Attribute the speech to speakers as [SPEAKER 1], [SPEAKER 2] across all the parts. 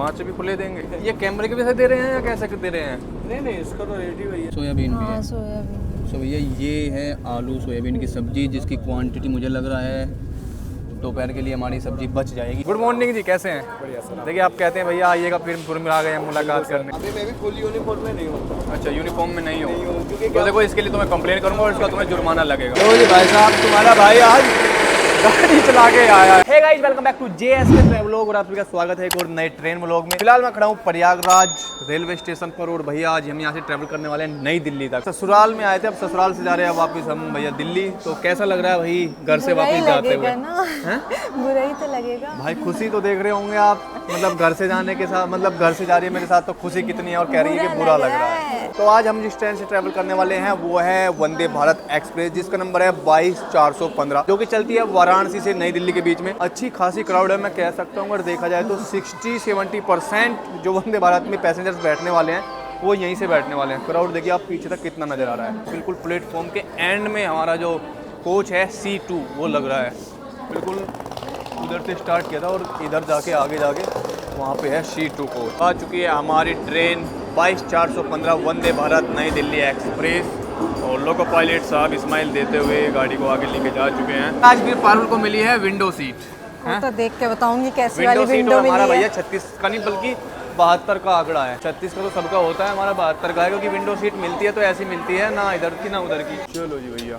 [SPEAKER 1] 5 भी खुले देंगे। ये कैमरे के वजह दे रहे हैं या कैसे दे रहे हैं?
[SPEAKER 2] नहीं इसका तो रेट ही वही है।
[SPEAKER 1] सोयाबीन भी है।
[SPEAKER 3] हाँ सोयाबीन।
[SPEAKER 1] सो भैया ये है आलू सोयाबीन की सब्जी, जिसकी क्वांटिटी मुझे लग रहा है दोपहर के लिए हमारी सब्जी बच जाएगी। गुड मॉर्निंग जी, कैसे हैं?
[SPEAKER 2] बढ़िया सर।
[SPEAKER 1] देखिए आप कहते हैं भैया आइएगा, फिर में आ गए हैं मुलाकात करने।
[SPEAKER 2] अभी मैं भी फुल यूनिफॉर्म में नहीं हूँ।
[SPEAKER 1] अच्छा, यूनिफॉर्म में नहीं हो
[SPEAKER 2] क्योंकि
[SPEAKER 1] तो देखो इसके लिए तो मैं कंप्लेन करूंगा और इसका तुम्हें जुर्माना लगेगा।
[SPEAKER 2] तो जी भाई साहब, तुम्हारा भाई आज
[SPEAKER 1] गाड़ी चला के आया। Hey guys, welcome back to JSK travelogue और आप सभी का स्वागत है एक और नए ट्रेन व्लॉग में। फिलहाल मैं खड़ा हूँ प्रयागराज रेलवे स्टेशन पर और भैया आज हम यहाँ से ट्रैवल करने वाले हैं नई दिल्ली तक। ससुराल में आए थे, अब ससुराल से जा रहे हैं वापस हम भैया दिल्ली। तो कैसा लग रहा है भाई घर से वापस जाते हुए?
[SPEAKER 3] बुरा ही तो लगेगा
[SPEAKER 1] भाई खुशी तो देख रहे होंगे आप, मतलब घर से जाने के साथ, मतलब घर से जा रही है मेरे साथ तो खुशी कितनी है और कह रही है कि बुरा लग रहा है। तो आज हम जिस ट्रेन से ट्रैवल करने वाले हैं वो है वंदे भारत एक्सप्रेस, जिसका नंबर है 22415, जो कि चलती है वाराणसी से नई दिल्ली के बीच में। अच्छी खासी क्राउड है, मैं कह सकता हूँ अगर देखा जाए तो 60-70% जो वंदे भारत में पैसेंजर्स बैठने वाले हैं वो यहीं से बैठने वाले हैं। क्राउड देखिए आप पीछे तक कितना नज़र आ रहा है। बिल्कुल प्लेटफॉर्म के एंड में हमारा जो कोच है C2 वो लग रहा है। बिल्कुल उधर से स्टार्ट किया था और इधर जाके आगे जाके वहाँ पे है C2 कोच। आ चुकी है हमारी ट्रेन 22415 वंदे भारत नई दिल्ली एक्सप्रेस और लोको पायलट साहब स्माइल देते हुए गाड़ी को आगे लेके जा चुके हैं। आज फिर पारुल को मिली है विंडो सीट।
[SPEAKER 3] तो देख के बताऊंगी कैसी वाली
[SPEAKER 1] सीट
[SPEAKER 3] विंडो
[SPEAKER 1] हमारा
[SPEAKER 3] मिली
[SPEAKER 1] भैया
[SPEAKER 3] है।
[SPEAKER 1] 36 का नहीं बल्कि 72 का आंकड़ा है। 36 का तो सबका होता है, हमारा 72 का है, क्योंकि विंडो सीट मिलती है तो ऐसी मिलती है ना इधर की ना उधर की। चलो जी भैया,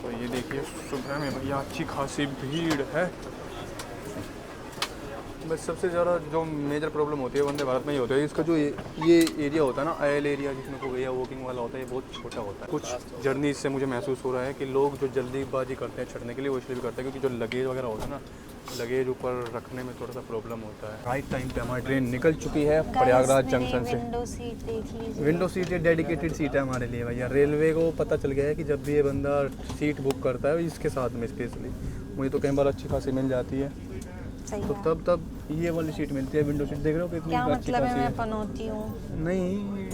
[SPEAKER 1] तो ये देखिए सुबह में भैया अच्छी खासी भीड़ है। बस सबसे ज़्यादा जो मेजर प्रॉब्लम होती है वंदे भारत में ही होता है, इसका जो ये एरिया होता है ना, आयल एरिया जिसमें को भैया वॉकिंग वाला होता है, ये बहुत छोटा होता है। कुछ जर्नी इससे मुझे महसूस हो रहा है कि लोग जो जल्दीबाजी करते हैं चढ़ने के लिए वो इसलिए भी करते हैं क्योंकि जो लगेज वगैरह होता है ना, लगेज ऊपर रखने में थोड़ा सा प्रॉब्लम होता है। राइट टाइम पे हमारी ट्रेन निकल चुकी है प्रयागराज जंक्शन से।
[SPEAKER 3] विंडो सीट देख लीजिए।
[SPEAKER 1] विंडो सीट ये डेडिकेटेड सीट है हमारे लिए भैया। रेलवे को पता चल गया है कि जब भी ये बंदा सीट बुक करता है इसके साथ में स्पेशली, मुझे तो कई बार अच्छी खासी मिल जाती है तो तब ये वाली सीट मिलती है। विंडो सीट देख रहे हो कितनी
[SPEAKER 3] क्या
[SPEAKER 1] अच्छी
[SPEAKER 3] मतलब है,
[SPEAKER 1] खासी
[SPEAKER 3] मैं
[SPEAKER 1] है।
[SPEAKER 3] पनौती हूँ?
[SPEAKER 1] नहीं,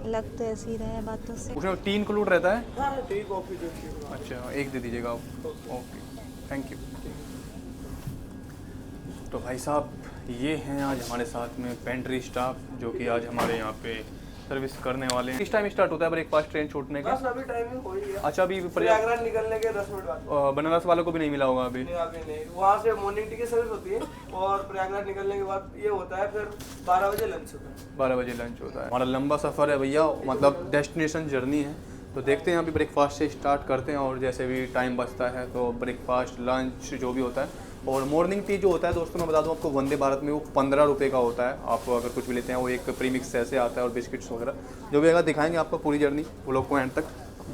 [SPEAKER 3] लग तो ऐसी रहा है बातों से।
[SPEAKER 1] उसमें टी इंक्लूड रहता है।
[SPEAKER 2] हाँ टी कॉफी जो
[SPEAKER 1] अच्छा, एक दे दीजिएगा आप। Okay, thank you. तो भाई साहब ये हैं आज हमारे साथ में पेंट्री स्टाफ, जो कि आज हमारे यहाँ पे सर्विस करने वाले हैं। किस टाइम स्टार्ट होता है ब्रेकफास्ट ट्रेन छूटने के?
[SPEAKER 2] बस अभी टाइमिंग हो ही है।
[SPEAKER 1] अच्छा, अभी
[SPEAKER 2] प्रयागराज निकलने के 10 मिनट बाद।
[SPEAKER 1] बनारस वालों को भी नहीं मिला होगा अभी?
[SPEAKER 2] नहीं अभी नहीं, वहाँ से मॉर्निंग टी की सर्विस होती है और प्रयागराज निकलने के बाद ये होता है, फिर 12 बजे लंच होता है।
[SPEAKER 1] 12 बजे लंच होता है। हमारा लंबा सफ़र है भैया, मतलब डेस्टिनेशन जर्नी है। तो देखते हैं अभी ब्रेकफास्ट से स्टार्ट करते हैं और जैसे भी टाइम बचता है तो ब्रेकफास्ट लंच जो भी होता है। और मॉर्निंग टी जो होता है दोस्तों, मैं बता दूं आपको, वंदे भारत में वो 15 रुपये का होता है। आप अगर कुछ भी लेते हैं वो एक प्रीमिक्स ऐसे आता है और बिस्किट्स वगैरह जो भी अगर दिखाएंगे आपको पूरी जर्नी, वो लोग को एंड तक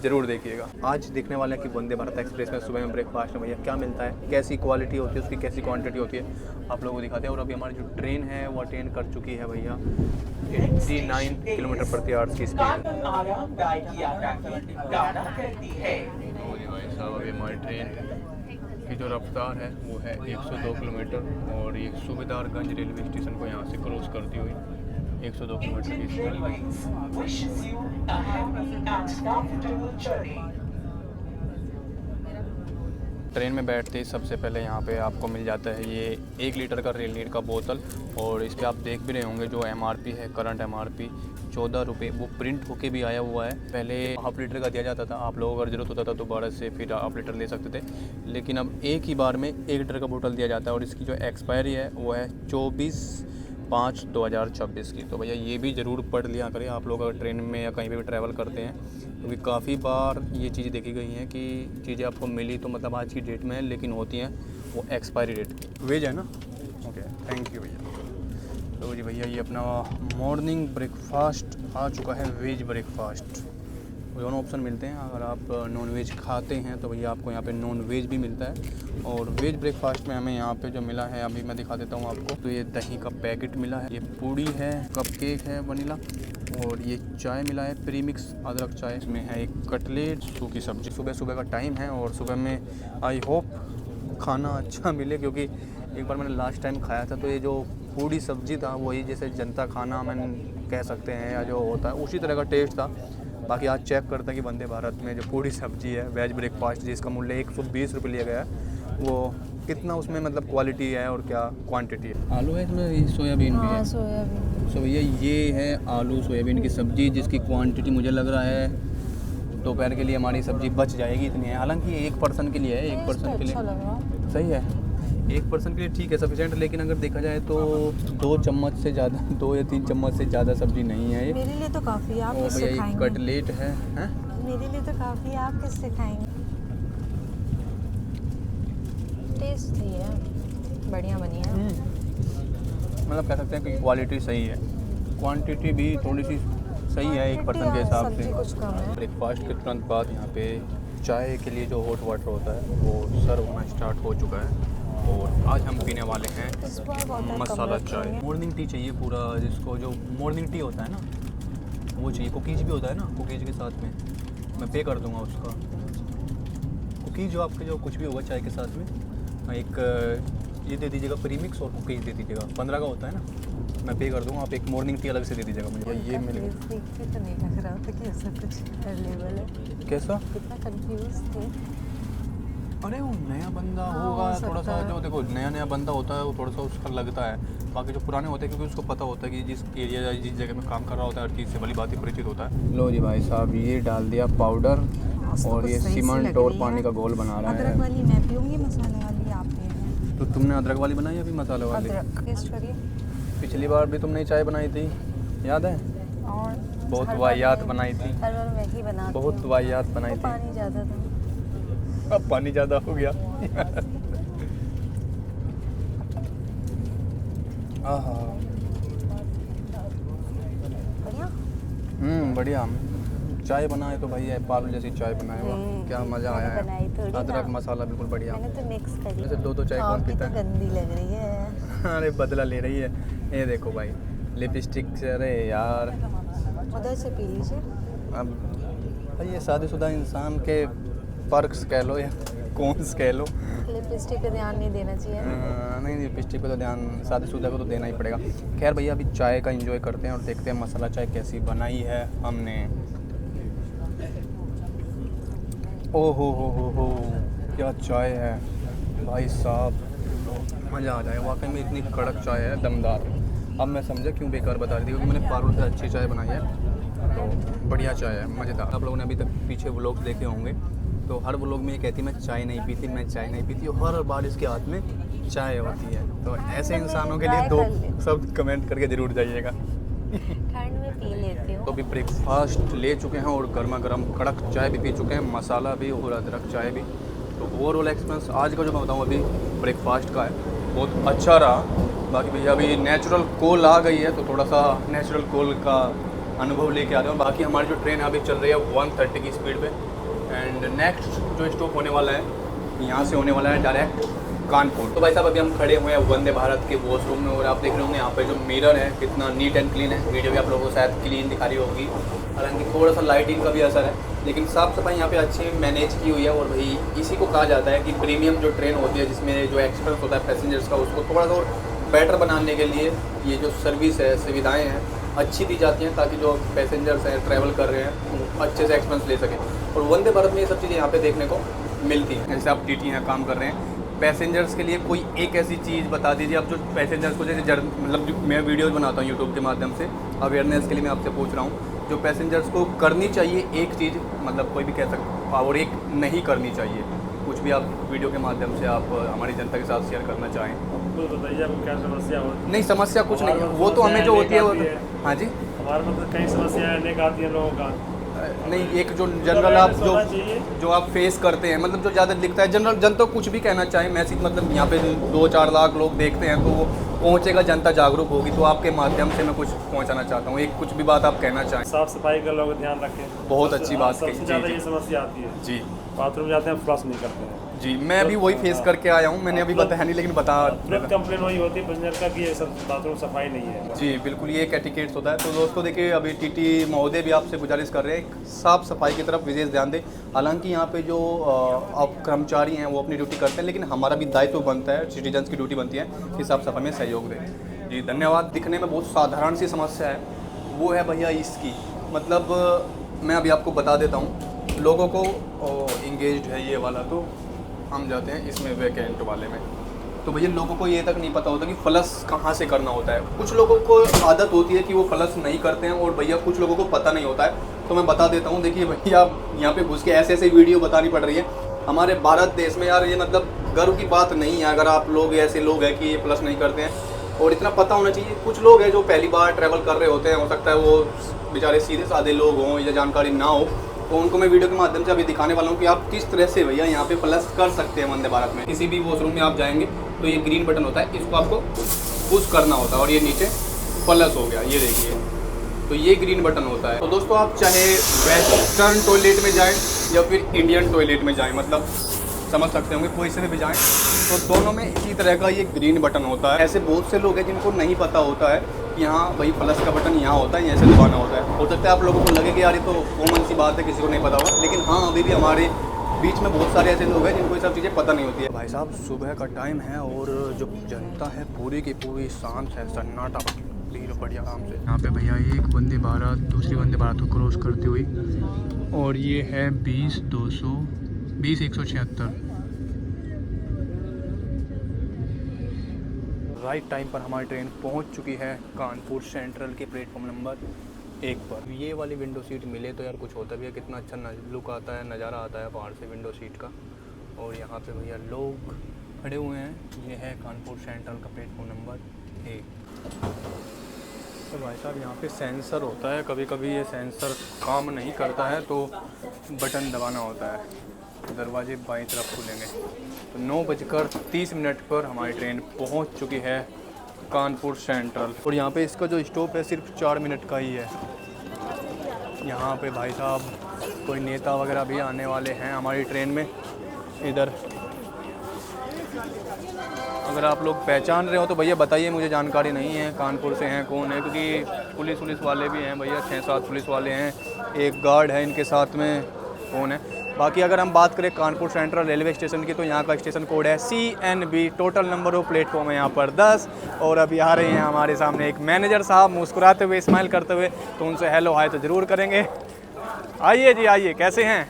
[SPEAKER 1] जरूर देखिएगा। आज देखने वाले हैं कि वंदे भारत एक्सप्रेस में सुबह में ब्रेकफास्ट में भैया क्या मिलता है, कैसी क्वालिटी होती है उसकी, कैसी क्वांटिटी होती है, आप लोगों को दिखाते हैं। और अभी हमारी जो ट्रेन है वो अटेंड कर चुकी है भैया 89 किलोमीटर प्रति आवर की स्पीड। भाई साहब अभी हमारी ट्रेन की जो रफ्तार है वो है 102 किलोमीटर और ये सूबेदारगंज रेलवे स्टेशन को यहाँ से क्रॉस करती हुई 102 किलोमीटर की स्पीड। ट्रेन में बैठते ही सबसे पहले यहाँ पे आपको मिल जाता है ये 1 लीटर का रेल नीर का बोतल। और इस पर आप देख भी रहे होंगे जो MRP है, करंट MRP 14 रुपये, वो प्रिंट होके भी आया हुआ है। पहले हाफ लीटर का दिया जाता था, आप लोगों को अगर ज़रूरत होता था तो 12 से फिर हाफ लीटर ले सकते थे, लेकिन अब एक ही बार में 1 लीटर का बोतल दिया जाता है। और इसकी जो एक्सपायरी है वो है 24/5/2026 की। तो भैया ये भी ज़रूर पढ़ लिया करें आप लोग अगर ट्रेन में या कहीं पर भी ट्रैवल करते हैं, क्योंकि काफ़ी बार ये चीज़ देखी गई हैं कि चीज़ें आपको मिली तो मतलब आज की डेट में है, लेकिन होती हैं वो एक्सपायरी डेट की। वेज है ना? ओके, थैंक यू भैया। तो जी भैया ये अपना मॉर्निंग ब्रेकफास्ट आ चुका है, वेज ब्रेकफास्ट। दोनों ऑप्शन मिलते हैं, अगर आप नॉन वेज खाते हैं तो भैया आपको यहाँ पे नॉन वेज भी मिलता है। और वेज ब्रेकफास्ट में हमें यहाँ पे जो मिला है अभी मैं दिखा देता हूँ आपको। तो ये दही का पैकेट मिला है, ये पूड़ी है, कपकेक है वनीला, और ये चाय मिला है प्रीमिक्स अदरक चाय। इसमें है एक कटलेट, सूखी सब्जी। सुबह सुबह का टाइम है और सुबह में आई होप खाना अच्छा मिले, क्योंकि एक बार मैंने लास्ट टाइम खाया था तो ये जो पूड़ी सब्जी था वही जैसे जनता खाना मैंने कह सकते हैं या जो होता है उसी तरह का टेस्ट था। बाकी आज चेक करते हैं कि वंदे भारत में जो पूड़ी सब्जी है वेज ब्रेकफास्ट जिसका मूल्य 120 रुपये लिया गया है वो कितना उसमें मतलब क्वालिटी है और क्या क्वांटिटी है। आलू है इसमें, सोयाबीन भी
[SPEAKER 3] हाँ
[SPEAKER 1] है।
[SPEAKER 3] सोयाबीन।
[SPEAKER 1] सो भैया ये है आलू सोयाबीन की सब्ज़ी, जिसकी क्वांटिटी मुझे लग रहा है दोपहर के लिए हमारी सब्ज़ी बच जाएगी इतनी है। हालांकि ये 1 पर्सन के लिए है, 1 पर्सन के लिए
[SPEAKER 3] अच्छा लग रहा।
[SPEAKER 1] सही है, 1 पर्सन के लिए ठीक है, सफिशेंट। लेकिन अगर देखा जाए तो 2 चम्मच से ज़्यादा, 2 या 3 चम्मच से ज़्यादा सब्ज़ी नहीं है ये।
[SPEAKER 3] मेरे लिए तो काफ़ी है, आप
[SPEAKER 1] और
[SPEAKER 3] किससे
[SPEAKER 1] भैया ये
[SPEAKER 3] खाएंगे?
[SPEAKER 1] कटलेट है, हैं?
[SPEAKER 3] मेरे लिए तो काफ़ी है, आप किससे खाएंगे? टेस्टी है, बढ़िया बनी है।
[SPEAKER 1] मतलब कह सकते हैं कि क्वालिटी सही है, क्वांटिटी भी थोड़ी सी सही है 1 पर्सन के हिसाब से।
[SPEAKER 3] सब्जी कुछ कम है।
[SPEAKER 1] ब्रेकफास्ट के तुरंत बाद यहाँ पे चाय के लिए जो हॉट वाटर होता है वो सर्व होना स्टार्ट हो चुका है। और आज हम पीने वाले हैं
[SPEAKER 3] इस बार वाटर
[SPEAKER 1] मसाला
[SPEAKER 3] कम
[SPEAKER 1] चाय।
[SPEAKER 3] रखेंगे।
[SPEAKER 1] मॉर्निंग टी चाहिए पूरा, जिसको जो मॉर्निंग टी होता है ना वो चाहिए। कुकीज़ भी होता है ना, कुकीज़ के साथ में मैं पे कर दूंगा उसका। कुकीज़ जो आपके जो कुछ भी होगा चाय के साथ में, एक ये दे दीजिएगा प्रीमिक्स, और कुकीज़ दे दीजिएगा। 15 का होता है ना, मैं पे कर दूंगा। आप एक मॉर्निंग टी अलग से दे दीजिएगा मुझे। ये मिल गया।
[SPEAKER 3] देख के तो नहीं लग रहा था कि ऐसा कुछ अवेलेबल है।
[SPEAKER 1] कैसा?
[SPEAKER 3] कितना कंफ्यूज थे।
[SPEAKER 1] अरे वो नया बंदा
[SPEAKER 3] हाँ,
[SPEAKER 1] होगा
[SPEAKER 3] हो
[SPEAKER 1] थोड़ा सा,
[SPEAKER 3] सकता है।
[SPEAKER 1] जो देखो नया बंदा होता है वो थोड़ा सा उसका लगता है। बाकी जो पुराने होते हैं, क्योंकि उसको पता होता है कि जिस एरिया या जिस जगह में काम कर रहा होता है हर चीज़ से भली बात ही परिचित होता है। लो जी भाई साहब, ये डाल दिया पाउडर और ये सीमेंट और पानी का घोल बना रहा
[SPEAKER 3] अदरक
[SPEAKER 1] है।
[SPEAKER 3] वाली मैं पीऊंगी, मसाले वाली आप पिएंगे।
[SPEAKER 1] तो तुमने अदरक वाली बनाई अभी मसाले वाली?
[SPEAKER 3] अदरक टेस्ट करिए।
[SPEAKER 1] पिछली बार भी तुमने चाय बनाई थी, याद है?
[SPEAKER 3] और
[SPEAKER 1] बहुत
[SPEAKER 3] हर बार
[SPEAKER 1] वाहियात
[SPEAKER 3] मैं-
[SPEAKER 1] बनाई थी,
[SPEAKER 3] हर बार मैं ही बनाती
[SPEAKER 1] बहुत
[SPEAKER 3] हूँ।
[SPEAKER 1] वाहियात बनाई
[SPEAKER 3] वो
[SPEAKER 1] थी।
[SPEAKER 3] पानी ज़्यादा था।
[SPEAKER 1] अब पानी ज़्यादा हो गया। आहा,
[SPEAKER 3] बढ़िया।
[SPEAKER 1] बढ़िया। चाय बनाए तो भाई पार्लर जैसी चाय बनाए, वाह क्या मज़ा आया
[SPEAKER 3] मैंने बनाई थोड़ी
[SPEAKER 1] है।
[SPEAKER 3] ना।
[SPEAKER 1] अदरक मसाला बिल्कुल बढ़िया।
[SPEAKER 3] मैंने तो मिक्स करी।
[SPEAKER 1] वैसे 2 चाय कौन
[SPEAKER 3] आपकी
[SPEAKER 1] पीता
[SPEAKER 3] तो
[SPEAKER 1] है?
[SPEAKER 3] गंदी लग रही है।
[SPEAKER 1] अरे बदला ले रही है, ये देखो भाई लिपस्टिक से। अरे यार,
[SPEAKER 3] उधर से पी लीजिए।
[SPEAKER 1] अब भाई ये शादीशुदा इंसान के पर्क्स कह लो या कौन्स कह लो।
[SPEAKER 3] लिपस्टिक पे ध्यान नहीं देना चाहिए ना।
[SPEAKER 1] नहीं लिपस्टिक पे तो ध्यान शादीशुदा को तो देना ही पड़ेगा। खैर भैया अभी चाय का एंजॉय करते हैं और देखते हैं मसाला चाय कैसी बनाई है हमने। ओ हो, क्या चाय है भाई साहब, मज़ा आ जाए। वाकई में इतनी कड़क चाय है, दमदार। अब मैं समझा क्यों बेकार बता रही थी, क्योंकि मैंने पार्लर से अच्छी चाय बनाई है, तो बढ़िया चाय है, मज़ेदार। आप लोगों ने अभी तक पीछे व्लॉग्स देखे होंगे, तो हर व्लॉग में ये कहती है मैं चाय नहीं पीती, मैं चाय नहीं पीती, और हर बार इसके हाथ में चाय होती है। तो ऐसे इंसानों के लिए 2 सब कमेंट करके ज़रूर जाइएगा।
[SPEAKER 3] ठंड में पी लेती हूँ।
[SPEAKER 1] तो अभी ब्रेकफास्ट ले चुके हैं और गर्मा गर्म कड़क चाय भी पी चुके हैं, मसाला भी और अदरक चाय भी। तो ओवरऑल एक्सपीरियंस आज का जो मैं बताऊँ अभी ब्रेकफास्ट का है, बहुत अच्छा रहा। बाकी भैया अभी नेचुरल कोल आ गई है, तो थोड़ा सा नेचुरल कोल का अनुभव लेके आ रहे हैं। बाकी हमारी जो ट्रेन अभी चल रही है 130 की स्पीड पे, एंड नेक्स्ट जो स्टॉप होने वाला है यहाँ से होने वाला है डायरेक्ट कानपुर। तो भाई साहब अभी हम खड़े हुए हैं वंदे भारत के वॉशरूम में, और आप देख रहे होंगे यहाँ पे जो मिरर है कितना नीट एंड क्लीन है। वीडियो भी आप लोगों को शायद क्लीन दिखा रही होगी, हालांकि थोड़ा सा लाइटिंग का भी असर है, लेकिन साफ़ सफाई यहाँ पे अच्छी मैनेज की हुई है। और भाई इसी को कहा जाता है कि प्रीमियम जो ट्रेन होती है, जिसमें जो एक्सपीरियंस होता है पैसेंजर्स का, उसको थोड़ा सा और बेटर बनाने के लिए ये जो सर्विस है, सुविधाएँ हैं अच्छी दी जाती हैं, ताकि जो पैसेंजर्स हैं ट्रैवल कर रहे हैं वो अच्छे से एक्सपीरियंस ले सकें। और वंदे भारत में ये सब चीज़ें यहाँ पे देखने को मिलती हैं। जैसे आप टीटी यहाँ काम कर रहे हैं, पैसेंजर्स के लिए कोई एक ऐसी चीज़ बता दीजिए आप जो पैसेंजर्स को, जैसे मतलब जो मैं वीडियोज़ बनाता हूँ यूट्यूब के माध्यम से, अवेयरनेस के लिए मैं आपसे पूछ रहा हूँ, जो पैसेंजर्स को करनी चाहिए एक चीज़, मतलब कोई भी कह सकता, और एक नहीं करनी चाहिए, कुछ भी आप वीडियो के माध्यम से आप हमारी जनता के साथ शेयर करना चाहें।
[SPEAKER 2] कुछ बताइए आपको क्या समस्या हो?
[SPEAKER 1] नहीं समस्या कुछ नहीं है, वो तो हमें जो होती है वो हाँ जी
[SPEAKER 2] हमारे मतलब कई समस्याएं अनेक आती हैं लोगों का।
[SPEAKER 1] नहीं, एक जो जनरल आप
[SPEAKER 2] होना चाहिए।
[SPEAKER 1] जो आप फेस करते हैं, मतलब जो ज़्यादा दिखता है, जनरल जनता कुछ भी कहना चाहे मैसेज, मतलब यहाँ पे 2-4 लाख लोग देखते हैं, तो वो पहुँचेगा, जनता जागरूक होगी। तो आपके माध्यम से मैं कुछ पहुँचाना चाहता हूँ, एक कुछ भी बात आप कहना चाहें।
[SPEAKER 2] साफ सफाई का लोग ध्यान रखें।
[SPEAKER 1] बहुत अच्छी बात कही।
[SPEAKER 2] सबसे ज़्यादा
[SPEAKER 1] जी,
[SPEAKER 2] ये समस्या आती है।
[SPEAKER 1] जी
[SPEAKER 2] बाथरूम जाते हैं फ्लश नहीं करते हैं।
[SPEAKER 1] जी, मैं अभी वही फेस करके आया हूँ, मैंने अभी बताया नहीं, लेकिन बता
[SPEAKER 2] तुरंत कंप्लेन वही होती है पैसेंजर का कि ये सब बाथरूम सफाई नहीं है।
[SPEAKER 1] जी बिल्कुल, ये एक एटिकेट्स होता है। तो दोस्तों देखिए, अभी टीटी महोदय भी आपसे गुजारिश कर रहे हैं साफ़ सफाई की तरफ विशेष ध्यान दें। हालांकि यहाँ पे जो कर्मचारी हैं वो अपनी ड्यूटी करते हैं, लेकिन हमारा भी दायित्व बनता है, सिटीजन्स की ड्यूटी बनती है कि साफ़ सफाई में सहयोग दें। जी धन्यवाद। दिखने में बहुत साधारण सी समस्या है, वो है भैया इसकी, मतलब मैं अभी आपको बता देता हूँ, लोगों को इंगेज्ड है ये वाला, तो हम जाते हैं इसमें वैकेंट वाले में। तो भैया लोगों को ये तक नहीं पता होता कि फ्लश कहाँ से करना होता है। कुछ लोगों को आदत होती है कि वो फ्लश नहीं करते हैं, और भैया कुछ लोगों को पता नहीं होता है। तो मैं बता देता हूँ, देखिए भैया यहाँ पे घुस के ऐसे ऐसे वीडियो बतानी पड़ रही है हमारे भारत देश में यार। ये मतलब गर्व की बात नहीं है अगर आप लोग ऐसे लोग हैं कि ये फ्लश नहीं करते हैं, और इतना पता होना चाहिए। कुछ लोग हैं जो पहली बार ट्रैवल कर रहे होते हैं, हो सकता है वो बेचारे सीधे साधे लोग हों या जानकारी ना हो, तो उनको मैं वीडियो के माध्यम से अभी दिखाने वाला हूँ कि आप किस तरह से भैया यहाँ पे फ्लश कर सकते हैं वंदे भारत में। किसी भी वॉशरूम में आप जाएंगे तो ये ग्रीन बटन होता है, इसको आपको पुश करना होता है और ये नीचे फ्लश हो गया, ये देखिए। तो ये ग्रीन बटन होता है। तो दोस्तों आप चाहे वेस्टर्न टॉयलेट में जाएँ या फिर इंडियन टॉयलेट में जाएँ, मतलब समझ सकते होंगे कोई से भी जाएँ, तो दोनों में इसी तरह का ये ग्रीन बटन होता है। ऐसे बहुत से लोग हैं जिनको नहीं पता होता है कि यहाँ भाई फ्लश का बटन यहाँ होता है, ऐसे दबाना होता है। हो सकता है आप लोगों को लगे कि यार ये तो कॉमन सी बात है, किसी को नहीं पता होगा, लेकिन हाँ अभी भी हमारे बीच में बहुत सारे ऐसे लोग हैं जिनको ये सब चीज़ें पता नहीं होती है। भाई साहब सुबह का टाइम है और जो जनता है पूरी की पूरी शांत है, सन्नाटा, भीड़ बढ़िया काम से। यहाँ पे भैया एक वंदे भारत दूसरी वंदे भारत को क्रॉस करती हुई, और ये है 20-176। राइट टाइम पर हमारी ट्रेन पहुंच चुकी है कानपुर सेंट्रल के प्लेटफॉर्म नंबर 1 पर। ये वाली विंडो सीट मिले तो यार कुछ होता भी है, कितना अच्छा लुक आता है, नज़ारा आता है बाहर से विंडो सीट का। और यहाँ पे भैया लोग खड़े हुए हैं। ये है कानपुर सेंट्रल का प्लेटफॉर्म नंबर 1। तो भाई साहब यहाँ पे सेंसर होता है, कभी कभी ये सेंसर काम नहीं करता है तो बटन दबाना होता है, दरवाजे बाईं तरफ खुलेंगे। तो 9:30 पर हमारी ट्रेन पहुंच चुकी है कानपुर सेंट्रल, और यहाँ पे इसका जो स्टॉप है सिर्फ 4 मिनट का ही है। यहाँ पे भाई साहब कोई नेता वगैरह भी आने वाले हैं हमारी ट्रेन में। इधर अगर आप लोग पहचान रहे हो तो भैया बताइए, मुझे जानकारी नहीं है कानपुर से हैं कौन है, क्योंकि पुलिस वाले भी हैं भैया, 6-7 पुलिस वाले हैं, एक गार्ड है इनके साथ में, कौन है। बाकी अगर हम बात करें कानपुर सेंट्रल रेलवे स्टेशन की तो यहाँ का स्टेशन कोड है CNB। Total number of platform है यहाँ पर 10। और अभी आ रहे हैं हमारे सामने एक मैनेजर साहब मुस्कुराते हुए, स्माइल करते हुए, तो उनसे हेलो हाय तो ज़रूर करेंगे। आइए जी आइए, कैसे हैं?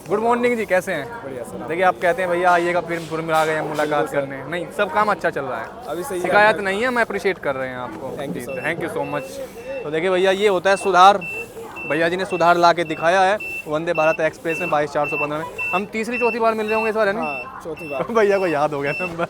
[SPEAKER 1] गुड मॉर्निंग जी, कैसे हैं?
[SPEAKER 4] बढ़िया सर।
[SPEAKER 1] देखिए आप कहते हैं भैया आइएगा, फिर आ गए हैं मुलाकात करने। नहीं, सब काम अच्छा चल रहा है,
[SPEAKER 4] अभी सही
[SPEAKER 1] शिकायत नहीं है, हम अप्रिशिएट कर रहे हैं आपको।
[SPEAKER 4] Thank you, sir.
[SPEAKER 1] Thank you so much. तो देखिए भैया ये होता है सुधार, भैया जी ने सुधार ला के दिखाया है वंदे भारत एक्सप्रेस में 22-415 में। हम तीसरी चौथी बार मिल रहे होंगे इस बार, है ना?
[SPEAKER 4] हाँ, चौथी बार।
[SPEAKER 1] भैया को याद हो गया नंबर।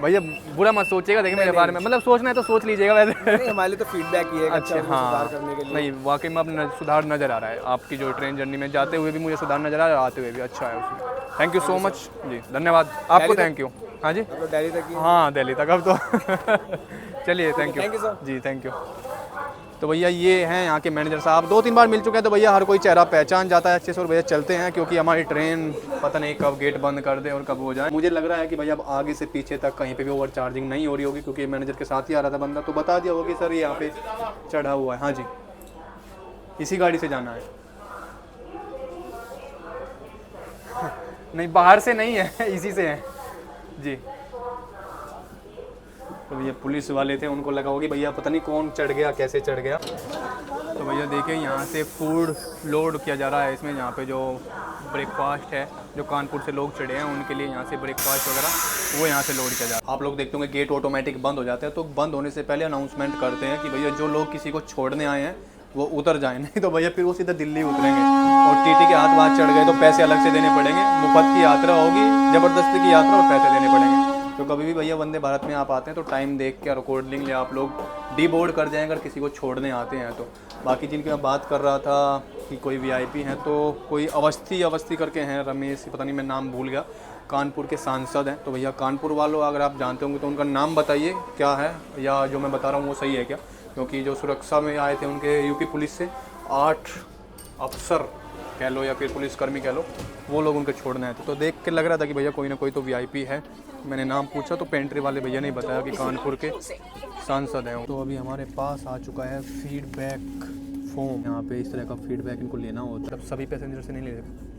[SPEAKER 1] भैया बुरा मत सोचिएगा, देखिए मेरे बारे में, मतलब सोचना है तो सोच लीजिएगा वैसे।
[SPEAKER 4] नहीं, हमारे लिए तो फीडबैक ही है कि
[SPEAKER 1] अच्छा
[SPEAKER 4] सुधार
[SPEAKER 1] हाँ,
[SPEAKER 4] करने के लिए।
[SPEAKER 1] नहीं वाकई में अब सुधार नज़र आ रहा है आपकी जो ट्रेन जर्नी में, जाते हुए भी मुझे सुधार नज़र आ रहा है, आते हुए भी अच्छा है उसमें। थैंक यू सो मच जी, धन्यवाद आपको। Thank you. हाँ जी,
[SPEAKER 4] आप लोग दिल्ली तक ही हैं?
[SPEAKER 1] हाँ दिल्ली तक अब तो। चलिए thank you.
[SPEAKER 4] Thank you, sir.
[SPEAKER 1] जी थैंक यू। तो भैया ये हैं यहाँ के मैनेजर साहब, 2-3 बार मिल चुके हैं तो भैया हर कोई चेहरा पहचान जाता है अच्छे से। और भैया चलते हैं क्योंकि हमारी ट्रेन पता नहीं कब गेट बंद कर दे और कब हो जाए। मुझे लग रहा है कि भैया अब आगे से पीछे तक कहीं पे भी ओवर चार्जिंग नहीं हो रही होगी, क्योंकि मैनेजर के साथ ही आ रहा था बंदा, तो बता दिया होगा कि सर ये यहाँ पे चढ़ा हुआ है। हाँ जी, इसी गाड़ी से जाना है। नहीं बाहर से नहीं है, इसी से है जी। तो भैया पुलिस वाले थे, उनको लगा होगी भैया पता नहीं कौन चढ़ गया, कैसे चढ़ गया। तो भैया देखिए यहाँ से फूड लोड किया जा रहा है इसमें। यहाँ पे जो ब्रेकफास्ट है, जो कानपुर से लोग चढ़े हैं उनके लिए यहाँ से ब्रेकफास्ट वगैरह वो यहाँ से लोड किया जा रहा है। आप लोग देखते होंगे गेट ऑटोमेटिक बंद हो जाते हैं, तो बंद होने से पहले अनाउंसमेंट करते हैं कि भैया जो लोग किसी को छोड़ने आए हैं वो उतर जाए, नहीं तो भैया फिर वो सीधा दिल्ली उतरेंगे और टीटी के हाथ बात चढ़ गए तो पैसे अलग से देने पड़ेंगे। मुफ्त की यात्रा होगी, ज़बरदस्ती की यात्रा, और पैसे देने पड़ेंगे। तो कभी भी भैया वंदे भारत में आप आते हैं तो टाइम देख के अकॉर्डिंगली आप लोग डी बोर्ड कर जाएँ अगर किसी को छोड़ने आते हैं तो। बाकी जिनकी मैं बात कर रहा था कि कोई VIP हैं, तो कोई अवस्थी करके हैं, रमेश पता नहीं, मैं नाम भूल गया, कानपुर के सांसद हैं। तो भैया कानपुर वालों अगर आप जानते होंगे तो उनका नाम बताइए क्या है, या जो मैं बता रहा हूँ वो सही है क्या, क्योंकि जो सुरक्षा में आए थे उनके यूपी पुलिस से 8 अफसर कह लो या फिर पुलिसकर्मी कह लो, वो लोग उनके छोड़ने आए थे। तो देख के लग रहा था कि भैया कोई ना कोई तो VIP है। मैंने नाम पूछा तो पेंट्री वाले भैया ने बताया कि कानपुर के सांसद हैं। तो अभी हमारे पास आ चुका है फीडबैक फॉर्म। यहाँ पे इस तरह का फीडबैक इनको लेना होता है, सभी पैसेंजर से नहीं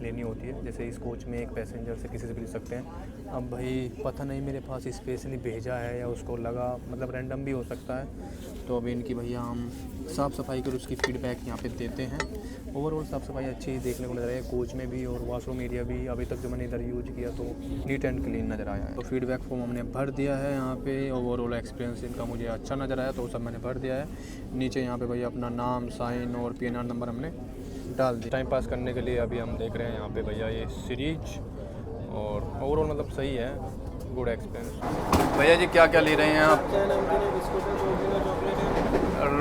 [SPEAKER 1] लेनी होती है। जैसे इस कोच में एक पैसेंजर से किसी से भी ले सकते हैं, अब भाई पता नहीं मेरे पास स्पेशली भेजा है या उसको लगा, मतलब रैंडम भी हो सकता है। तो अभी इनकी भैया हम साफ़ सफाई कर उसकी फ़ीडबैक यहाँ पे देते हैं। ओवरऑल साफ़ सफाई अच्छी देखने को नज़र आई है, कोच में भी और वॉशरूम एरिया भी अभी तक जो मैंने इधर यूज किया तो नीट एंड क्लीन नज़र आया है। तो फीडबैक फॉर्म हमने भर दिया है यहाँ पे। ओवरऑल एक्सपीरियंस इनका मुझे अच्छा नज़र आया तो सब मैंने भर दिया है। नीचे यहाँ पे भैया अपना नाम, साइन और PNR नंबर हमने डाल दिया। टाइम पास करने के लिए अभी हम देख रहे हैं यहाँ पे भैया ये सीरीज, और ओवरऑल मतलब सही है, गुड एक्सपीरियंस। भैया जी क्या क्या ले रहे हैं आप?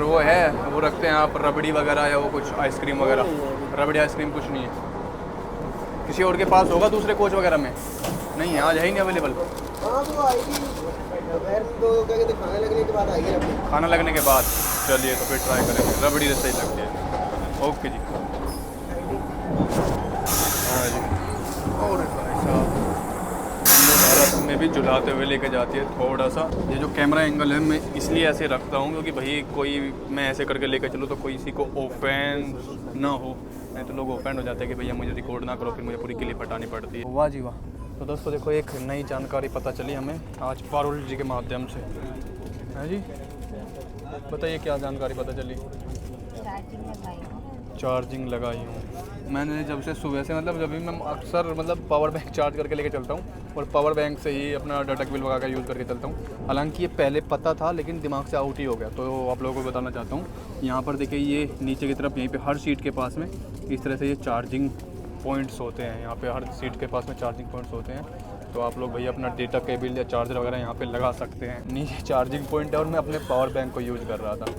[SPEAKER 1] वो है वो रखते हैं आप रबड़ी वगैरह या वो कुछ आइसक्रीम वगैरह? रबड़ी आइसक्रीम कुछ नहीं है। किसी और के पास होगा दूसरे कोच वगैरह में? नहीं है, आज है ही नहीं अवेलेबल।
[SPEAKER 2] हाँ तो आएगी, तो क्या कहते खाना लगने के बाद आएगी।
[SPEAKER 1] खाना लगने के बाद चलिए तो फिर ट्राई करेंगे। रबड़ी तो सही लगती है। ओके जी। हाँ जी। और भाई साहब भारत में भी झुलाते हुए लेके जाती है थोड़ा सा। ये जो कैमरा एंगल है मैं इसलिए ऐसे रखता हूँ क्योंकि भाई कोई मैं ऐसे करके लेके चलूँ तो कोई किसी को ऑफेंड ना हो, नहीं तो लोग ऑफेंड हो जाते हैं कि भैया मुझे रिकॉर्ड ना करो, फिर मुझे पूरी क्लिप हटानी पड़ती है। वाह जी वाह। तो दोस्तों देखो एक नई जानकारी पता चली हमें आज पारुल जी के माध्यम से, है जी। बताइए क्या जानकारी पता चली? चार्जिंग लगाई हूँ मैंने जब से सुबह से, मतलब जब भी मैं अक्सर मतलब पावर बैंक चार्ज करके लेके चलता हूँ और पावर बैंक से ही अपना डाटा केबल लगा कर यूज़ करके चलता हूँ। हालांकि ये पहले पता था लेकिन दिमाग से आउट ही हो गया। तो आप लोगों को बताना चाहता हूँ, यहाँ पर देखिए ये नीचे की तरफ यहीं पे हर सीट के पास में इस तरह से ये चार्जिंग पॉइंट्स होते हैं। यहाँ पे हर सीट के पास में चार्जिंग पॉइंट्स होते हैं, तो आप लोग भैया अपना डेटा केबल या चार्जर वगैरह यहाँ पे लगा सकते हैं। नीचे चार्जिंग पॉइंट है और मैं अपने पावर बैंक को यूज़ कर रहा था।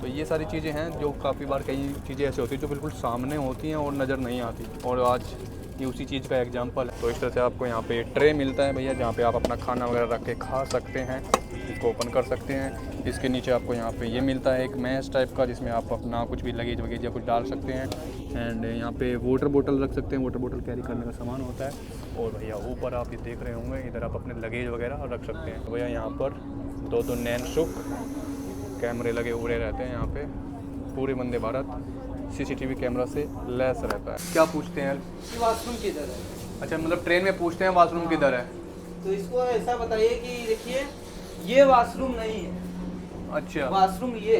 [SPEAKER 1] तो ये सारी चीज़ें हैं जो काफ़ी बार कई चीज़ें ऐसी होती हैं जो बिल्कुल सामने होती हैं और नज़र नहीं आती, और आज ये उसी चीज़ का एग्जांपल है। तो इस तरह से आपको यहाँ पे ट्रे मिलता है भैया, जहाँ पे आप अपना खाना वगैरह रख के खा सकते हैं। इसको ओपन कर सकते हैं। इसके नीचे आपको यहाँ पे ये मिलता है एक मैश टाइप का, जिसमें आप अपना कुछ भी लगेज वगेज या कुछ डाल सकते हैं। एंड यहाँ पे वाटर बोतल रख सकते हैं, वाटर बोतल कैरी करने का सामान होता है। और भैया ऊपर आप ये देख रहे होंगे, इधर आप अपने लगेज वगैरह रख सकते हैं। तो भैया यहाँ पर दो नैनसुक कैमरे लगे हुए रहते हैं यहाँ पे। पूरे वंदे भारत CCTV कैमरा से लैस रहता है। क्या पूछते हैं?
[SPEAKER 2] वाशरूम किधर है?
[SPEAKER 1] अच्छा, मतलब ट्रेन में पूछते हैं वाशरूम किधर है?
[SPEAKER 2] तो इसको ऐसा बताइए कि देखिए ये वाशरूम नहीं है।
[SPEAKER 1] अच्छा,
[SPEAKER 2] वाशरूम ये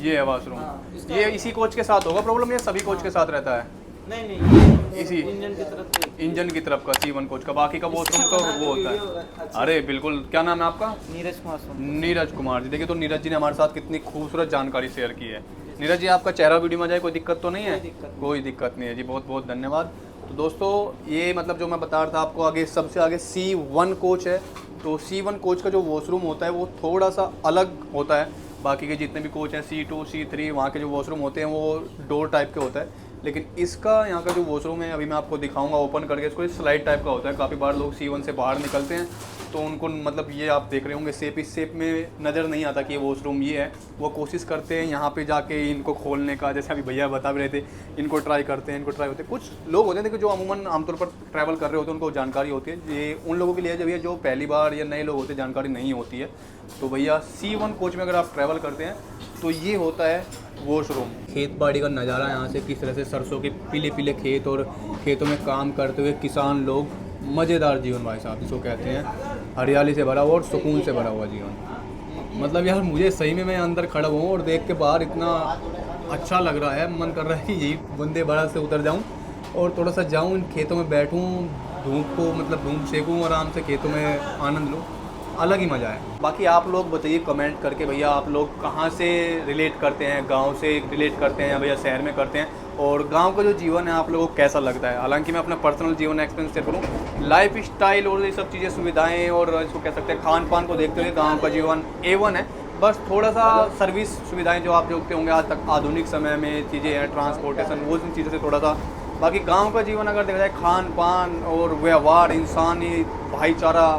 [SPEAKER 1] है वाशरूम।
[SPEAKER 2] हाँ,
[SPEAKER 1] ये इसी कोच के साथ होगा प्रॉब्लम, ये सभी कोच के साथ रहता है?
[SPEAKER 2] नहीं ये
[SPEAKER 1] इसी
[SPEAKER 2] इंजन की तरफ से,
[SPEAKER 1] इंजन की तरफ का C1 कोच का, बाकी का वॉशरूम तो वो होता है। अरे बिल्कुल। क्या नाम है आपका?
[SPEAKER 2] नीरज कुमार।
[SPEAKER 1] नीरज कुमार जी। देखिए तो नीरज जी ने हमारे साथ कितनी खूबसूरत जानकारी शेयर की है। नीरज जी आपका चेहरा वीडियो में जाए, कोई दिक्कत तो नहीं है? कोई दिक्कत नहीं है जी, बहुत बहुत धन्यवाद। तो दोस्तों ये मतलब जो मैं बता रहा था आपको, आगे सबसे आगे C1 कोच है। तो C1 कोच का जो वॉशरूम होता है वो थोड़ा सा अलग होता है। बाकी के जितने भी कोच हैं C2 C3 वहाँ के जो वॉशरूम होते हैं वो डोर टाइप के होता है, लेकिन इसका यहाँ का जो वॉशरूम है अभी मैं आपको दिखाऊंगा ओपन करके। इसको स्लाइड टाइप का होता है। काफ़ी बार लोग C1 से बाहर निकलते हैं तो उनको मतलब ये आप देख रहे होंगे शेप, इस शेप में नज़र नहीं आता कि ये वॉशरूम ये है। वो कोशिश करते हैं यहाँ पे जाके इनको खोलने का, जैसे अभी भैया बता भी रहे थे, इनको ट्राई करते हैं, इनको ट्राई होते हैं। कुछ लोग होते हैं देखो जो अमूमन आमतौर पर ट्रैवल कर रहे होते हैं, उनको जानकारी होती है। ये उन लोगों के लिए जब ये जो पहली बार या नए लोग होते हैं जानकारी नहीं होती है। तो भैया C1 कोच में अगर आप ट्रैवल करते हैं तो ये होता है वॉशरूम। खेत बाड़ी का नज़ारा यहाँ से किस तरह से सरसों के पीले पीले खेत और खेतों में काम करते हुए किसान लोग, मज़ेदार जीवन भाई साहब इसको कहते हैं। हरियाली से भरा हुआ और सुकून से भरा हुआ जीवन। मतलब यार मुझे सही में मैं अंदर खड़ा हूँ और देख के बाहर इतना अच्छा लग रहा है, मन कर रहा है कि यही वंदे भारत से उतर जाऊँ और थोड़ा सा जाऊँ इन खेतों में बैठूँ, धूप को मतलब धूप सेकूँ, आराम से खेतों में आनंद लूँ। अलग ही मज़ा है। बाकी आप लोग बताइए कमेंट करके भैया आप लोग कहाँ से रिलेट करते हैं, गांव से रिलेट करते हैं या भैया शहर में करते हैं, और गांव का जो जीवन है आप लोगों को कैसा लगता है। हालांकि मैं अपना पर्सनल जीवन एक्सपीरियंस शेयर करूँ, लाइफ स्टाइल और ये सब चीज़ें सुविधाएँ और इसको कह सकते हैं खान पान को देखते हुए गाँव का जीवन A1 है। बस थोड़ा सा सर्विस सुविधाएँ जो आप देखते होंगे आज तक आधुनिक समय में चीज़ें हैं, ट्रांसपोर्टेशन, वो जिन चीज़ों से थोड़ा सा। बाकी गाँव का जीवन अगर देखा जाए, खान पान और व्यवहार, इंसानी भाईचारा,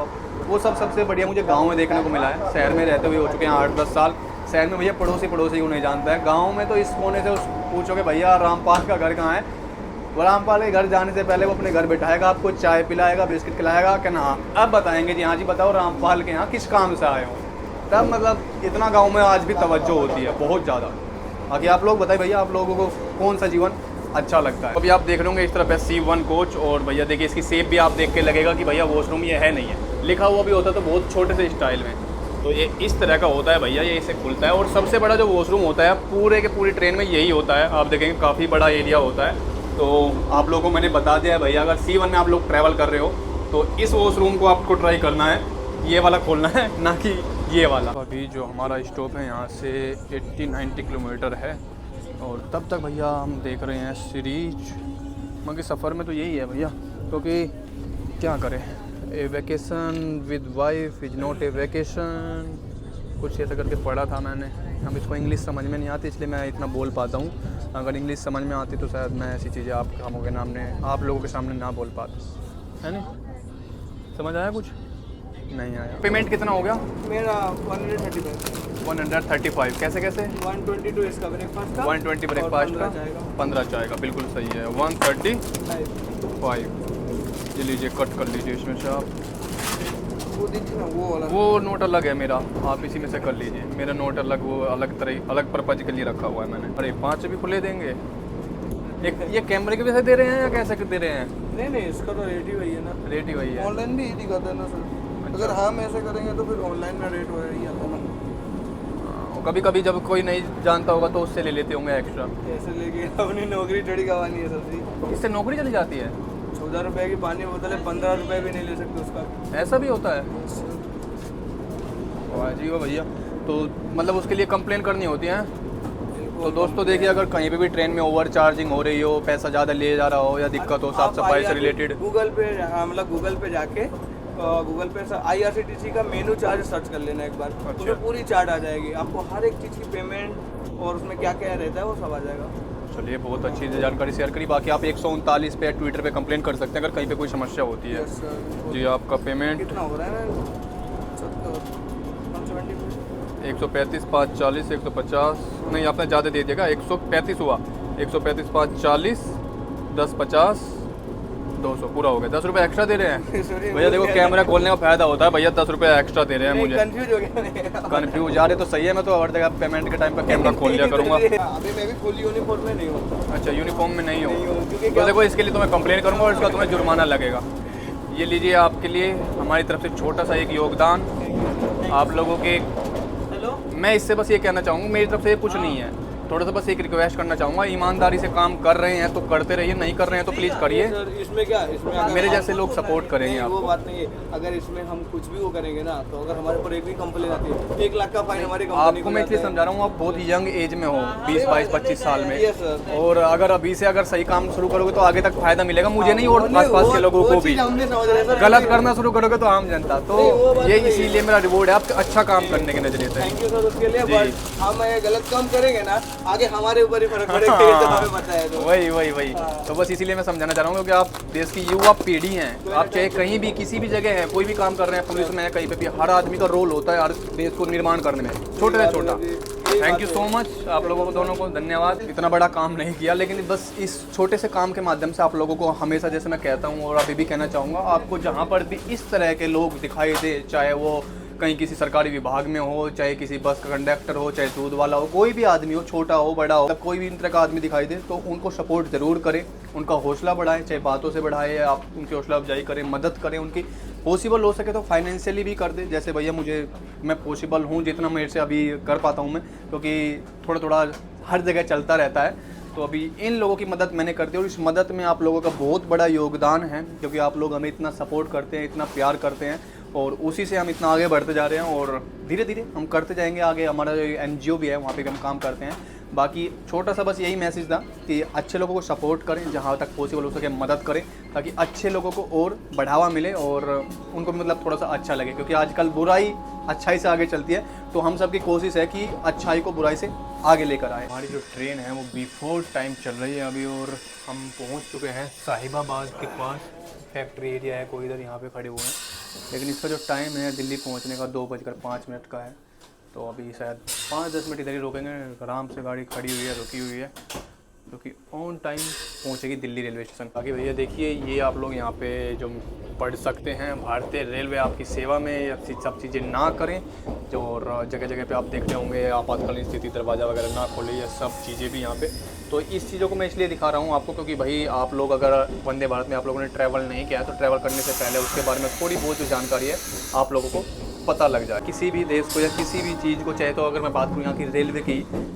[SPEAKER 1] वो सब सबसे बढ़िया मुझे गांव में देखने को मिला है। शहर में रहते हुए हो चुके हैं 8-10 साल। शहर में भैया पड़ोसी ही उन्हें जानता है। गांव में तो इस कोने से पूछोगे भैया रामपाल का घर कहाँ है, वो रामपाल के घर जाने से पहले वो अपने घर बैठाएगा, आपको चाय पिलाएगा, बिस्किट खिलाएगा कि ना अब बताएंगे जी हाँ जी बताओ रामपाल के यहाँ किस काम से आए हो। तब मतलब इतना गाँव में आज भी तवज्जो होती है बहुत ज़्यादा। बाकी आप लोग बताइए भैया आप लोगों को कौन सा जीवन अच्छा लगता है। अभी आप देख रहे होंगे इस तरफ है C1 कोच, और भैया देखिए इसकी शेप भी आप देख के लगेगा कि भैया वॉशरूम ये है नहीं है, लिखा हुआ भी होता तो बहुत छोटे से स्टाइल में। तो ये इस तरह का होता है भैया, ये इसे खुलता है। और सबसे बड़ा जो वॉशरूम होता है पूरे के पूरी ट्रेन में यही होता है। आप देखेंगे काफ़ी बड़ा एरिया होता है। तो आप लोगों को मैंने बता दिया है भैया, अगर C1 में आप लोग ट्रैवल कर रहे हो तो इस वॉशरूम को आपको ट्राई करना है, ये वाला खोलना है, ना कि ये वाला। अभी जो हमारा स्टॉप है यहाँ से 80-90 किलोमीटर है, और तब तक भैया हम देख रहे हैं सीरीज। मगर सफ़र में तो यही है भैया, क्योंकि क्या करें, a vacation with wife is not a vacation, कुछ ऐसा करके पढ़ा था मैंने। अब इसको इंग्लिश समझ में नहीं आती, इसलिए मैं इतना बोल पाता हूँ। अगर इंग्लिश समझ में आती तो शायद मैं ऐसी चीज़ें आप लोगों के सामने ना बोल पाता, है नहीं? समझ आया कुछ? नहीं आया। पेमेंट कितना हो गया?
[SPEAKER 2] मेरा 135।
[SPEAKER 1] 135 कैसे कैसे?
[SPEAKER 2] 122 इसका ब्रेकफास्ट का,
[SPEAKER 1] 120 ब्रेकफास्ट का, 15 चाय का, बिल्कुल सही है। 135 ये लीजिए, कट कर लीजिए इसमें से आप।
[SPEAKER 2] वो दीजिए ना, वो वाला।
[SPEAKER 1] वो नोट अलग है मेरा, आप इसी में से कर लीजिए। मेरा नोट अलग, वो अलग तरह अलग पर्पज के लिए रखा हुआ है मैंने। अरे 5 भी खुले देंगे। एक ये कैमरे के वजह से दे रहे हैं या कैसे दे रहे हैं?
[SPEAKER 2] नहीं, इसका तो रेट ही वही है ना।
[SPEAKER 1] रेट ही वही है।
[SPEAKER 2] ऑनलाइन भी यही करते हैं ना सर। अगर हम ऐसे करेंगे तो फिर ऑनलाइन में रेट वही आता ना।
[SPEAKER 1] कभी कभी जब कोई नहीं जानता होगा तो उससे ले लेते होंगे एक्स्ट्रा।
[SPEAKER 2] ऐसे लेके अपनी नौकरी थोड़ी गंवानी है सर जी।
[SPEAKER 1] इससे नौकरी चली जाती है।
[SPEAKER 2] 14 रुपए की पानी बोतल है, 15 रुपए भी नहीं ले सकते उसका।
[SPEAKER 1] ऐसा भी होता है? वाह जी वाह भैया। तो मतलब उसके लिए कंप्लेन करनी होती है। तो दोस्तों देखिए, अगर कहीं पे भी ट्रेन में ओवर चार्जिंग हो रही हो, पैसा ज़्यादा ले जा रहा हो, या दिक्कत हो साफ सफाई से रिलेटेड,
[SPEAKER 2] गूगल पे मतलब गूगल पे जाके गूगल पे IRCTC का मेनू चार्ज सर्च कर लेना एक बार।
[SPEAKER 1] अच्छा।
[SPEAKER 2] उसमें पूरी चार्ट आ जाएगी, आपको हर एक चीज़ की पेमेंट और उसमें क्या क्या रहता है वो सब आ जाएगा।
[SPEAKER 1] चलिए बहुत अच्छी जानकारी शेयर करी। बाकी आप 139 पे ट्विटर पे कंप्लेन कर सकते हैं अगर कहीं पे कोई समस्या होती है।
[SPEAKER 2] Yes sir.
[SPEAKER 1] जी आपका पेमेंट
[SPEAKER 2] कितना हो रहा है ना?
[SPEAKER 1] 135 5 40 150 नहीं, आपने ज़्यादा दे दिएगा। 135 हुआ, 135 5 40 10 50 200 पूरा हो गया। 10 रुपये एक्स्ट्रा दे रहे हैं भैया। देखो कैमरा खोलने का फायदा होता है भैया, 10 रुपये एक्स्ट्रा दे रहे हैं मुझे।
[SPEAKER 2] कंफ्यूज हो गया।
[SPEAKER 1] कन्फ्यूज जा रहे तो सही है, मैं तो हर जगह पेमेंट के टाइम पर कैमरा खोल लिया करूँगा।
[SPEAKER 2] अभी मैं भी फुल यूनिफॉर्म में नहीं हूँ।
[SPEAKER 1] अच्छा यूनिफॉर्म में नहीं हो
[SPEAKER 2] क्योंकि
[SPEAKER 1] तो देखो इसके लिए तो मैं कंप्लेन करूँगा और इसका तुम्हें जुर्माना लगेगा। ये लीजिए आपके लिए हमारी तरफ से छोटा सा एक योगदान आप लोगों के।
[SPEAKER 2] हेलो,
[SPEAKER 1] मैं इससे बस ये कहना चाहूँगा, मेरी तरफ से ये कुछ नहीं है, थोड़ा सा बस एक रिक्वेस्ट करना चाहूँगा, ईमानदारी से काम कर रहे हैं तो करते रहिए, नहीं कर रहे हैं तो प्लीज़ करिए।
[SPEAKER 2] सर इसमें क्या, इसमें अगर
[SPEAKER 1] मेरे
[SPEAKER 2] हम-
[SPEAKER 1] जैसे लोग सपोर्ट करेंगे
[SPEAKER 2] नहीं, वो
[SPEAKER 1] आपको।
[SPEAKER 2] बात नहीं है। अगर इसमें हम कुछ भी वो करेंगे ना, तो अगर हमारे ऊपर एक भी कंप्लेन आती है, 1 लाख का फाइन हमारी कंपनी
[SPEAKER 1] आपको मैं इसलिए समझा रहा हूँ, आप बहुत यंग एज में हो, 20 22 25 साल में,
[SPEAKER 2] Yes, sir.
[SPEAKER 1] और अगर अभी से अगर सही काम शुरू करोगे तो आगे तक फायदा मिलेगा, मुझे नहीं और आसपास के लोगों को भी।
[SPEAKER 2] हम नहीं समझ रहे सर।
[SPEAKER 1] गलत करना शुरू करोगे तो आम जनता, तो
[SPEAKER 2] नहीं, वो बात
[SPEAKER 1] ये
[SPEAKER 2] नहीं है।
[SPEAKER 1] इसीलिए मेरा रिवॉर्ड है आपका अच्छा काम करने के नजरिए से।
[SPEAKER 2] थैंक यू सर उसके लिए।
[SPEAKER 1] जी।
[SPEAKER 2] बट हम ये गलत काम करेंगे ना, आगे हमारे ऊपर ही फर्क पड़ेगा, ये तो हमें पता है। तो
[SPEAKER 1] वही तो बस इसीलिए मैं समझाना चाह रहा हूँ, क्योंकि आप देश की युवा पीढ़ी हैं, आप चाहे कहीं भी किसी भी जगह हैं, कोई भी काम कर रहे हैं, पुलिस में कहीं पे भी, हर आदमी का रोल होता है हर देश को निर्माण करने में, छोटे से छोटा। थैंक यू सो मच आप लोगों को दोनों को, धन्यवाद। इतना बड़ा काम नहीं किया, लेकिन बस इस छोटे से काम के माध्यम से आप लोगों को हमेशा, जैसे मैं कहता हूँ और अभी भी कहना चाहूँगा, आपको जहाँ पर भी इस तरह के लोग दिखाई दे, चाहे वो कहीं किसी सरकारी विभाग में हो, चाहे किसी बस का कंडक्टर हो, चाहे दूध वाला हो, कोई भी आदमी हो, छोटा हो बड़ा हो, कोई भी इन तरह का आदमी दिखाई दे तो उनको सपोर्ट ज़रूर करें, उनका हौसला बढ़ाएं, चाहे बातों से बढ़ाएं, आप उनकी हौसला अफजाई करें, मदद करें उनकी, पॉसिबल हो सके तो फाइनेंशियली भी कर दे। जैसे भैया मैं पॉसिबल हूँ जितना मेरे से अभी कर पाता हूँ मैं, क्योंकि थोड़ा थोड़ा हर जगह चलता रहता है, तो अभी इन लोगों की मदद मैंने कर दी, और इस मदद में आप लोगों का बहुत बड़ा योगदान है, क्योंकि आप लोग हमें इतना सपोर्ट करते हैं, इतना प्यार करते हैं, और उसी से हम इतना आगे बढ़ते जा रहे हैं, और धीरे धीरे हम करते जाएंगे आगे। हमारा जो NGO भी है वहाँ पे हम काम करते हैं। बाकी छोटा सा बस यही मैसेज था कि अच्छे लोगों को सपोर्ट करें, जहाँ तक पॉसिबल हो सके मदद करें, ताकि अच्छे लोगों को और बढ़ावा मिले और उनको भी मतलब थोड़ा सा अच्छा लगे, क्योंकि आजकल बुराई अच्छाई से आगे चलती है, तो हम सबकी कोशिश है कि अच्छाई को बुराई से आगे लेकर आए। हमारी जो ट्रेन है वो बिफोर टाइम चल रही है अभी, और हम पहुँच चुके हैं साहिबाबाद के पास। फैक्ट्री एरिया है, कोई इधर यहाँ पे खड़े हुए हैं, लेकिन इसका जो टाइम है दिल्ली पहुँचने का 2:05 का है, तो अभी शायद 5-10 मिनट इधर ही रोकेंगे। आराम से गाड़ी खड़ी हुई है, रुकी हुई है, क्योंकि ऑन टाइम पहुँचेगी दिल्ली रेलवे स्टेशन। बाकी भैया देखिए, ये आप लोग यहाँ पे जो पढ़ सकते हैं। भारतीय रेलवे आपकी सेवा में ये सब चीज़ें ना करें जो, और जगह जगह पे आप देखते होंगे आपातकालीन स्थिति दरवाज़ा वगैरह ना खोले, ये सब चीज़ें भी यहाँ पे। तो इस चीज़ों को मैं इसलिए दिखा रहा हूँ आपको क्योंकि भाई आप लोग अगर वंदे भारत में आप लोगों ने ट्रैवल नहीं किया है तो ट्रैवल करने से पहले उसके बारे में थोड़ी बहुत जो जानकारी है आप लोगों को पता लग जाए। किसी भी देश को या किसी भी चीज़ को, चाहे तो अगर मैं बात करूँ यहाँ की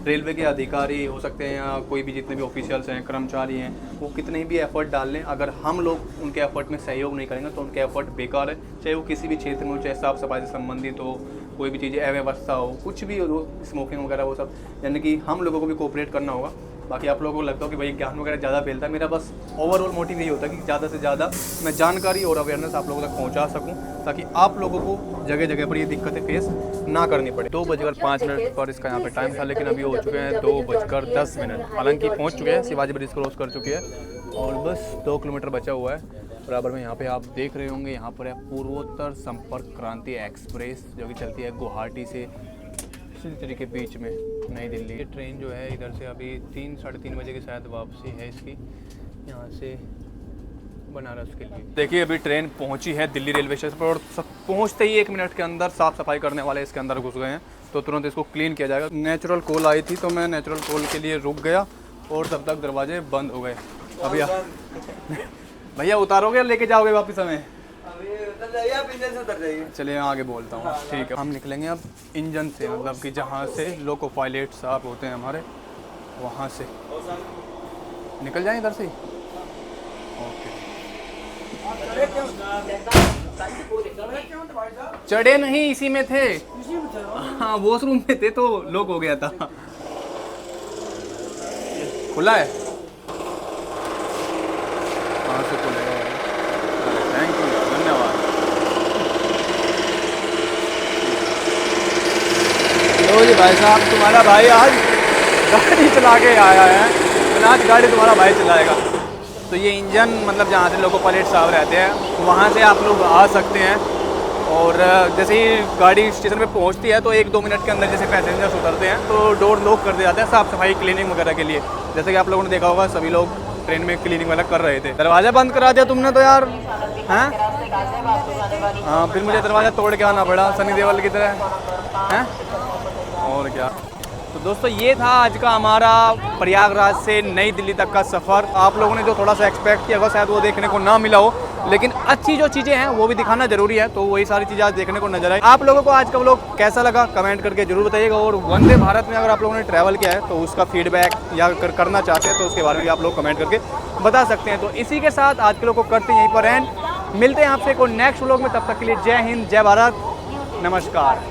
[SPEAKER 1] रेलवे के अधिकारी हो सकते हैं या कोई भी जितने भी ऑफिशियल्स हैं, कर्मचारी हैं, वो कितने भी एफर्ट डाल लें, अगर हम लोग उनके एफर्ट में सहयोग नहीं करेंगे तो उनके एफर्ट बेकार है। चाहे वो किसी भी क्षेत्र में हो, चाहे साफ सफाई से संबंधित हो, कोई भी चीज़ें अव्यवस्था हो, कुछ भी हो, स्मोकिंग वगैरह वो सब, यानी कि हम लोगों को भी कोऑपरेट करना होगा। बाकी आप लोगों को लगता हो कि भाई ज्ञान वगैरह ज़्यादा फैलता है, मेरा बस ओवरऑल मोटिव यही होता है कि ज़्यादा से ज़्यादा मैं जानकारी और अवेयरनेस आप लोगों तक पहुंचा सकूं ताकि आप लोगों को जगह जगह पर ये दिक्कतें फेस ना करनी पड़े। 2:05 पर इसका यहाँ पे टाइम था, लेकिन अभी हो चुके हैं 2:10। हालांकि पहुँच चुके हैं, शिवाजी ब्रिज क्रॉस कर चुके हैं और बस 2 किलोमीटर बचा हुआ है। बराबर में यहाँ पे आप देख रहे होंगे, यहाँ पर है पूर्वोत्तर संपर्क क्रांति एक्सप्रेस जो कि चलती है गुवाहाटी से सिलचर के बीच में नई दिल्ली। ये ट्रेन जो है इधर से अभी 3-3:30 बजे की शायद वापसी है इसकी, यहाँ से बनारस के लिए। देखिए अभी ट्रेन पहुँची है दिल्ली रेलवे स्टेशन पर और पहुँचते ही 1 मिनट के अंदर साफ़ सफाई करने वाले इसके अंदर घुस गए हैं, तो तुरंत इसको क्लीन किया जाएगा। नेचुरल कॉल आई थी तो मैं नेचुरल कॉल के लिए रुक गया और तब तक दरवाजे बंद हो गए। अभी भैया उतारोगे लेके जाओगे वापस हमें?
[SPEAKER 2] उतर जाइए आप, इंजन से उतर जाइए।
[SPEAKER 1] चलिए आगे बोलता हूँ। ठीक है, हम निकलेंगे अब इंजन से, मतलब कि जहाँ से लोको पायलट साहब होते हैं हमारे, वहाँ से निकल जाएं इधर से ही। ओके, चढ़े नहीं, इसी में थे। हाँ वॉशरूम में थे तो लॉक हो गया था। खुला है, कहाँ से खुलेगा? थैंक यू, धन्यवाद। लो जी भाई साहब, तुम्हारा भाई आज गाड़ी चला के आया है, आज गाड़ी तुम्हारा भाई चलाएगा। तो ये इंजन मतलब जहाँ से लोको पायलट साहब रहते हैं वहाँ से आप लोग आ सकते हैं और जैसे ही गाड़ी स्टेशन पे पहुँचती है तो 1-2 मिनट के अंदर जैसे पैसेंजर्स उतरते हैं तो डोर लॉक कर दिया जाता है साफ़ सफाई क्लीनिंग वगैरह के लिए। जैसे कि आप लोगों ने देखा होगा सभी लोग ट्रेन में क्लीनिंग वगैरह कर रहे थे। दरवाज़ा बंद करा दिया तुमने तो यार, हैं? हाँ, फिर मुझे दरवाज़ा तोड़ के आना पड़ा सनी देओल की तरह, हैं? और क्या। तो दोस्तों ये था आज का हमारा प्रयागराज से नई दिल्ली तक का सफ़र। आप लोगों ने जो थोड़ा सा एक्सपेक्ट किया होगा शायद वो देखने को ना मिला हो, लेकिन अच्छी जो चीज़ें हैं वो भी दिखाना जरूरी है, तो वही सारी चीज़ें आज देखने को नजर आई। आप लोगों को आज का व्लॉग कैसा लगा कमेंट करके जरूर बताइएगा, और वंदे भारत में अगर आप लोगों ने ट्रैवल किया है तो उसका फीडबैक या करना चाहते हैं तो उसके बारे में आप लोग कमेंट करके बता सकते हैं। तो इसी के साथ आज के लोग को करते हैं यहीं पर एंड, मिलते हैं आपसे को नेक्स्ट व्लॉग में, तब तक के लिए जय हिंद, जय भारत, नमस्कार।